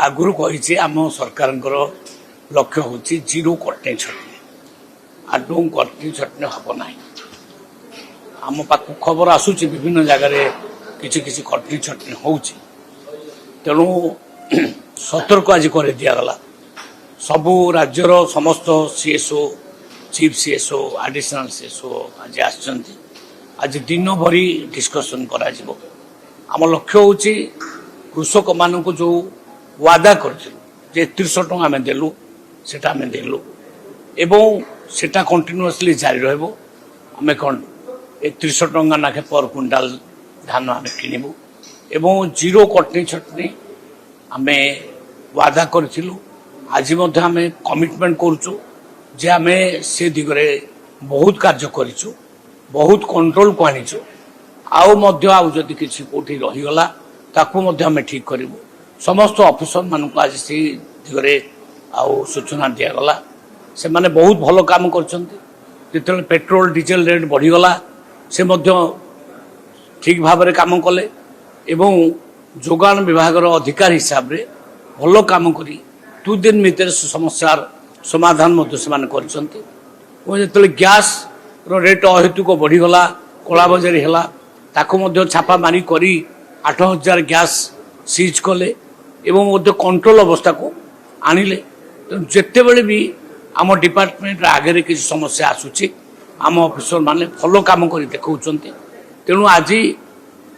आगुरी कही आम सरकार लक्ष्य हूँ जीरो कटनी छटनी आदौ कटनी छटनी हम ना आम पाख खबर आसूची विभिन्न जगार किसी किसी कटनी छटनी हो तेणु सतर्क आज कर दिगला सबू राज्यर समस्त CSO chief CSO additional CSO आज आज दिन भरी डिस्कसन करा आम लक्ष्य हूँ कृषक मान जो वादा कर 3100 टंका आम देलु सेटा आम देलु एवं सेटा कंटिन्यूअसली जारी रहिबो आमे कौन 3100 टंका नाखे पर क्विंटाल धान आम किणबू एवं जीरो कटनी छटनी आम वादा करूँ आज आम कमिटमेंट करुचु जे आम से दिगरे बहुत कार्य करूँ बहुत कंट्रोल को आनीचु आउ जदि किसी कोठी रहीगला ताकू आम ठीक करूँ समस्त ऑफिसर मान आज से दिगरे आउ सूचना दिगला से माने बहुत भल काम कर पेट्रोल डीजेल रेट बढ़ीगला से ठीक भाव में काम कले एवं जोगान विभाग अधिकारी हिसाब रे भल काम करी 2 दिन भीतर समस्यार समाधान कर गैस रेट अहेतुक बढ़ीगला कला बजारी है ताकू छापा मारी करी 8000 गैस सीज कले एवं कंट्रोल अवस्था को आनिले जिते बड़े भी आम डिपार्टमेंट आगे किसी समस्या आसूची आम ऑफिसर माने भल काम कर देखा तेणु आज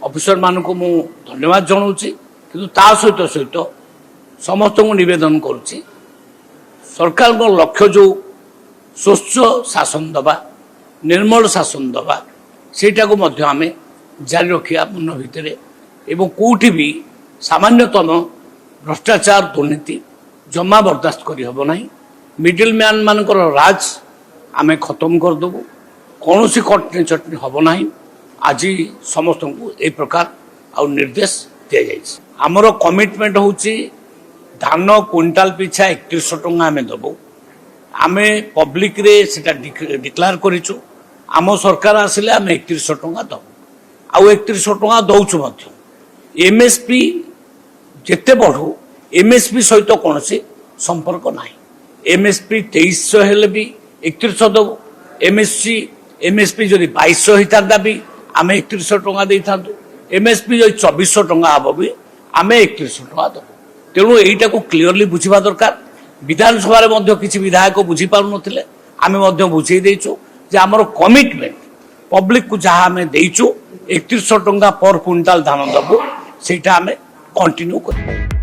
ऑफिसर मान को मु धन्यवाद जनाऊँ कि सहित सहित समस्त को निवेदन करुच्ची सरकार लक्ष्य जो स्वच्छ शासन दबा निर्मल शासन दबा सेटा को आम जारी रखा मन भितर एवं कौटी भी सामान्यतम भ्रष्टाचार दुर्नीति जमा बर्दास्त करना मिडिल मैन मानकर राज आम खत्म करदेबू कौन सी कटनी चटनी हम ना आज समस्त को ए प्रकार आ निर्देश दि जाए आमर कमिटमेंट हूँ धान क्विंटाल पिछा 3100 टंका आम देबू आम पब्लिक रे सेटा डिक्लेयर करूँ आम सरकार आसिले आम 3100 टंका देबू आउ 3100 टंका दौचु एमएसपी जिते बढ़ू एमएसपी सहित कौन संपर्क ना एमएसपी 2300 हेले भी 3100 देबू एमएसपी जदि 2200 होता भी आम 3100 टंका दे था एमएसपी जो 2400 टंका हम भी आम 3100 टंका देबू तेणु यहीटा को क्लीयरली बुझा दरकार विधानसभा किसी विधायक बुझी पार नथिले आम बुझे देचु जे आमर कमिटमेंट पब्लिक को जहाँ आम देचु 3100 टंका पर क्विंटाल धान देबू सेटा आम कंटिन्यू कर।